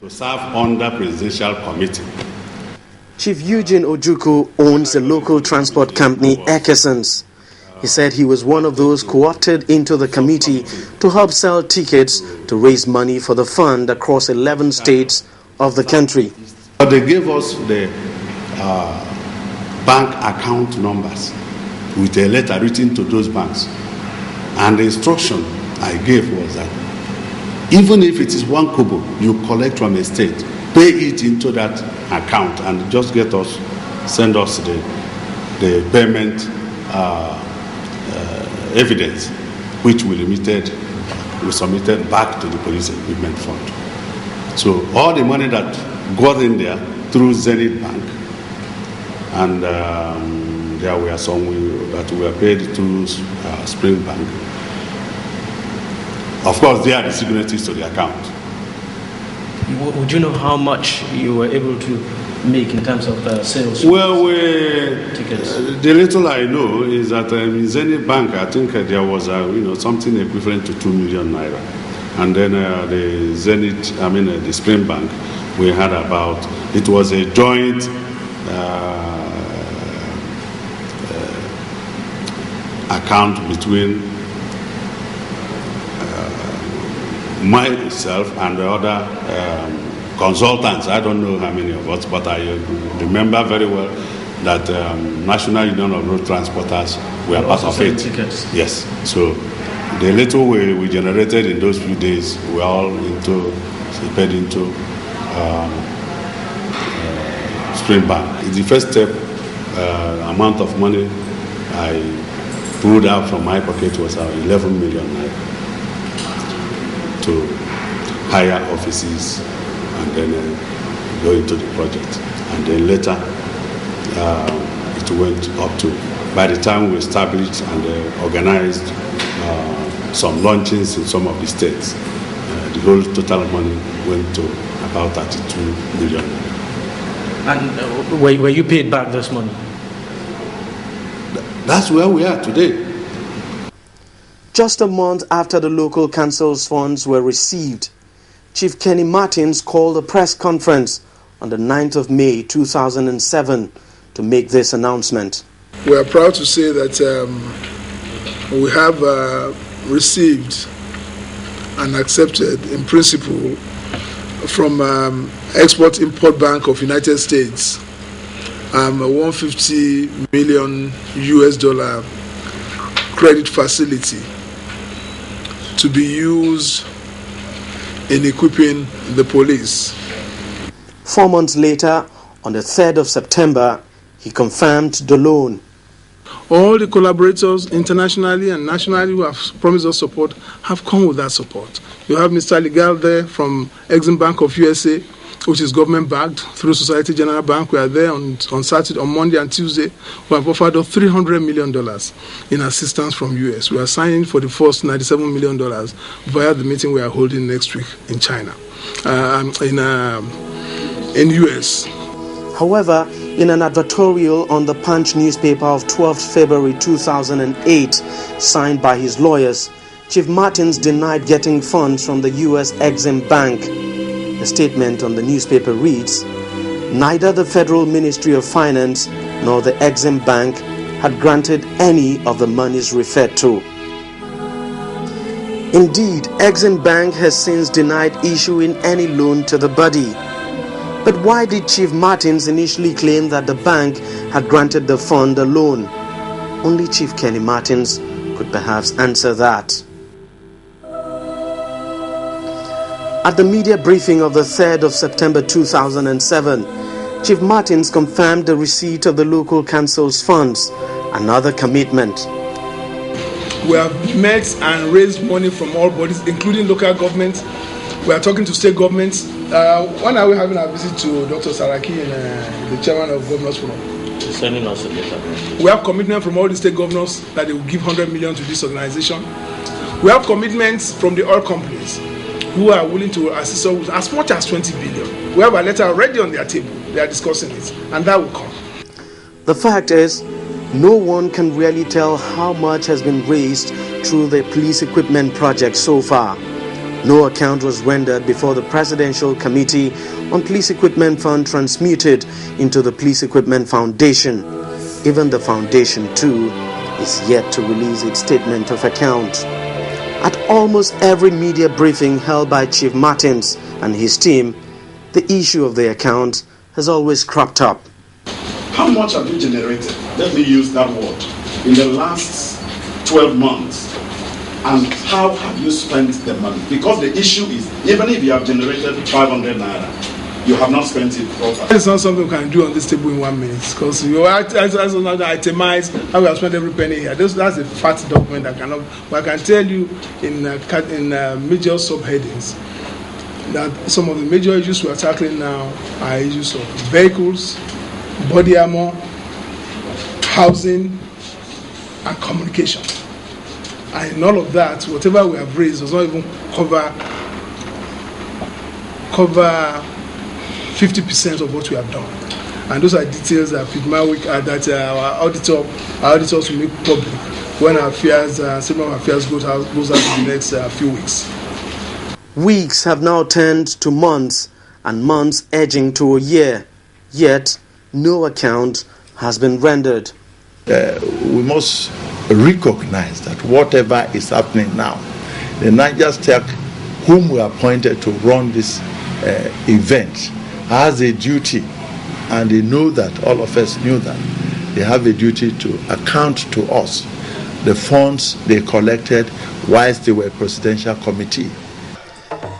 To serve under presidential committee. Chief Eugene Ojukwu owns the local transport company Ekesons. He said he was one of those co-opted into the committee to help sell tickets to raise money for the fund across 11 states of the country. But they gave us the bank account numbers with a letter written to those banks. And the instruction I gave was that even if it is 1 kobo you collect from a state, pay it into that account and just send us the payment evidence, which we submitted back to the police equipment fund. So all the money that got in there through Zenith Bank, and there were some that were paid through Spring Bank. Of course, they are the signatories to the account. Would you know how much you were able to make in terms of sales? Well, tickets. The little I know is that in Zenith Bank, I think there was something equivalent to 2 million naira, and then the Spring Bank, we had it was a joint account between myself and the other consultants. I don't know how many of us, but I remember very well that National Union of Road Transporters were part of it. Tickets. Yes. So the little we generated in those few days, we all paid into Spring Bank. The first step amount of money I pulled out from my pocket was 11 million naira to hire offices and then go into the project. And then later it went up to, by the time we established and organized some launchings in some of the states, the whole total money went to about 32 million. And were you paid back this money? That's where we are today. Just a month after the local council's funds were received, Chief Kenny Martins called a press conference on the 9th of May 2007 to make this announcement. We are proud to say that we have received and accepted in principle from Export-Import Bank of United States a $150 million credit facility to be used in equipping the police. 4 months later, on the 3rd of September, he confirmed the loan. All the collaborators internationally and nationally who have promised us support have come with that support. You have Mr. Legal there from Exim Bank of USA, which is government-backed through Society General Bank. We are there on Saturday, on Monday and Tuesday. We have offered us $300 million in assistance from US. We are signing for the first $97 million via the meeting we are holding next week in China, in US. However, in an advertorial on the Punch newspaper of 12th February 2008, signed by his lawyers, Chief Martins denied getting funds from the US Exim Bank. The statement on the newspaper reads, "Neither the Federal Ministry of Finance nor the Exim Bank had granted any of the monies referred to." Indeed, Exim Bank has since denied issuing any loan to the body. But why did Chief Martins initially claim that the bank had granted the fund a loan? Only Chief Kenny Martins could perhaps answer that. At the media briefing of the 3rd of September 2007, Chief Martins confirmed the receipt of the local council's funds, another commitment. We have met and raised money from all bodies, including local governments. We are talking to state governments. When are we having a visit to Dr. Saraki and the chairman of Governors Forum? Sending us a letter. We have commitment from all the state governors that they will give $100 million to this organization. We have commitments from the oil companies who are willing to assist us with as much as 20 billion. We have a letter already on their table. They are discussing it, and that will come. The fact is, no one can really tell how much has been raised through the police equipment project so far. No account was rendered before the Presidential Committee on Police Equipment Fund transmuted into the Police Equipment Foundation. Even the foundation, too, is yet to release its statement of account. At almost every media briefing held by Chief Martins and his team, the issue of the account has always cropped up. How much have you generated? Let me use that word. In the last 12 months. And how have you spent the money? Because the issue is, even if you have generated 500 naira, you have not spent it properly. It's not something we can do on this table in 1 minute, because you itemize how we have spent every penny here. That's a fat document I cannot. But I can tell you in major subheadings that some of the major issues we are tackling now are issues of vehicles, body armor, housing, and communication. And in all of that, whatever we have raised does not even cover 50% of what we have done. And those are details that our auditors will make public when our statement of affairs goes out in the next few weeks. Weeks have now turned to months, and months edging to a year. Yet, no account has been rendered. We must recognize that whatever is happening now, the Niger Tech, whom we appointed to run this event, has a duty, and they know that, all of us knew that, they have a duty to account to us the funds they collected whilst they were Presidential Committee.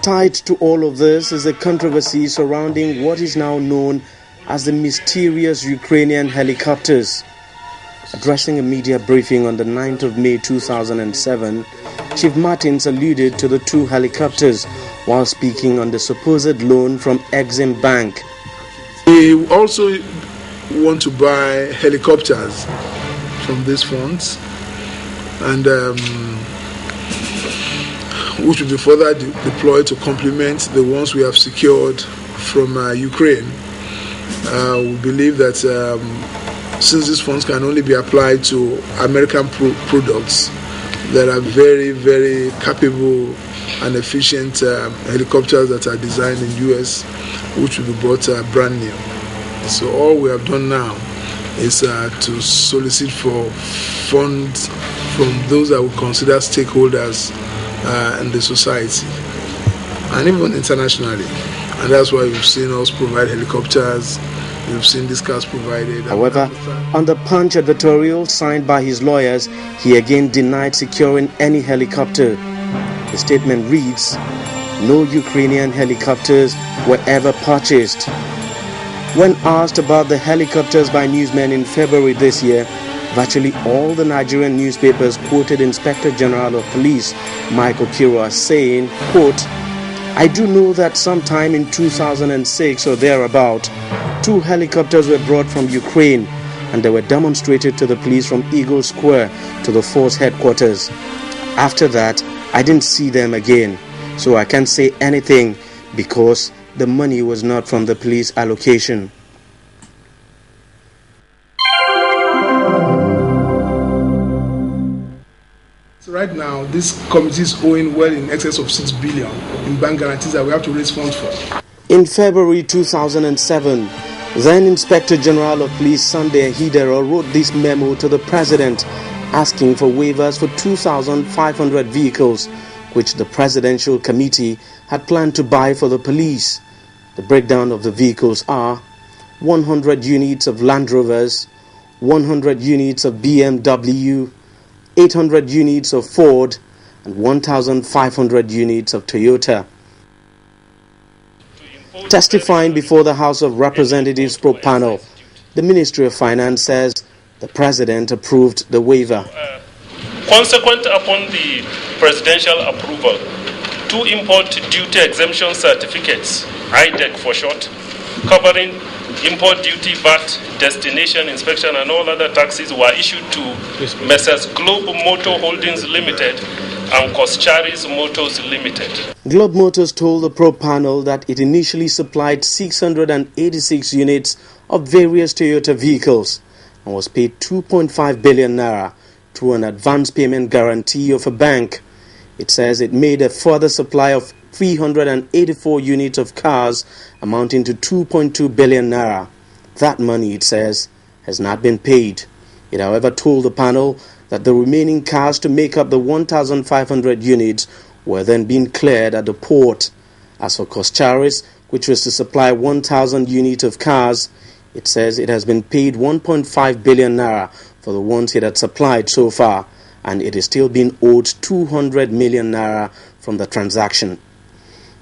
Tied to all of this is a controversy surrounding what is now known as the mysterious Ukrainian helicopters. Addressing a media briefing on the 9th of May 2007, Chief Martins alluded to the two helicopters while speaking on the supposed loan from Exim Bank. We also want to buy helicopters from these funds, and which will be further deployed to complement the ones we have secured from Ukraine. We believe that since these funds can only be applied to American products that are very, very capable and efficient helicopters that are designed in the US, which will be bought brand new. So all we have done now is to solicit for funds from those that we consider stakeholders in the society and even internationally. And that's why you've seen us provide helicopters. We've seen these cars provided. However, on the Punch editorial signed by his lawyers, he again denied securing any helicopter. The statement reads, "No Ukrainian helicopters were ever purchased." When asked about the helicopters by newsmen in February this year, virtually all the Nigerian newspapers quoted Inspector General of Police Michael Okiro as saying, quote, "I do know that sometime in 2006 or thereabout, 2 helicopters were brought from Ukraine and they were demonstrated to the police from Eagle Square to the force headquarters. After that, I didn't see them again, so I can't say anything because the money was not from the police allocation." So right now, this committee is owing well in excess of 6 billion in bank guarantees that we have to raise funds for. In February 2007, then Inspector General of Police Sunday Hidero wrote this memo to the President asking for waivers for 2,500 vehicles, which the Presidential Committee had planned to buy for the police. The breakdown of the vehicles are 100 units of Land Rovers, 100 units of BMW, 800 units of Ford, and 1,500 units of Toyota. Testifying before the House of Representatives pro panel, the Ministry of Finance says the President approved the waiver. Consequent upon the presidential approval, 2 import duty exemption certificates, IDEC for short, covering import duty, VAT, destination inspection and all other taxes were issued to Messrs. Globe Motor Holdings Limited and Koschari's Motors Limited. Globe Motors told the pro panel that it initially supplied 686 units of various Toyota vehicles and was paid 2.5 billion naira through an advance payment guarantee of a bank. It says it made a further supply of 384 units of cars amounting to 2.2 billion naira. That money, it says, has not been paid. It, however, told the panel that the remaining cars to make up the 1,500 units were then being cleared at the port. As for Coscharis, which was to supply 1,000 units of cars, it says it has been paid 1.5 billion naira for the ones it had supplied so far, and it is still being owed 200 million naira from the transaction.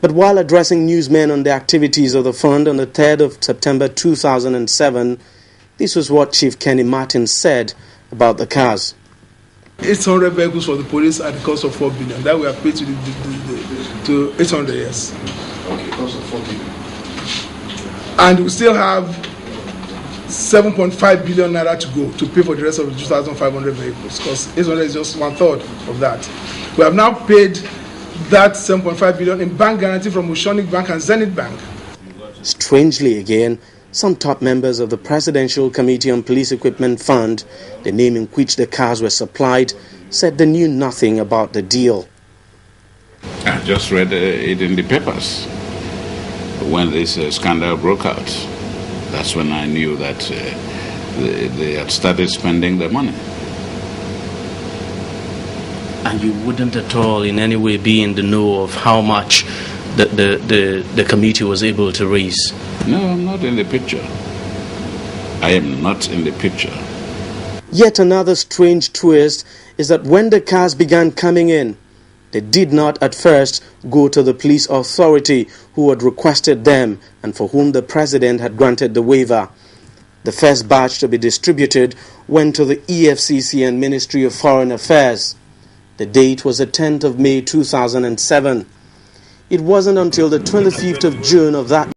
But while addressing newsmen on the activities of the fund on the 3rd of September 2007, this was what Chief Kenny Martin said about the cars. 800 vehicles for the police at the cost of 4 billion. That we have paid to 800 years. Okay, cost of 4 billion. And we still have 7.5 billion naira to go to pay for the rest of the 2,500 vehicles, because 800 is just 1/3 of that. We have now paid that 7.5 billion in bank guarantee from Oceanic Bank and Zenith Bank. Strangely again, some top members of the Presidential Committee on Police Equipment Fund, the name in which the cars were supplied, said they knew nothing about the deal. I just read it in the papers when this scandal broke out. That's when I knew that they had started spending the money. And you wouldn't at all in any way be in the know of how much the committee was able to raise? No, I'm not in the picture. I am not in the picture. Yet another strange twist is that when the cars began coming in, they did not at first go to the police authority who had requested them and for whom the president had granted the waiver. The first batch to be distributed went to the EFCC and Ministry of Foreign Affairs. The date was the 10th of May 2007. It wasn't until the 25th of June of that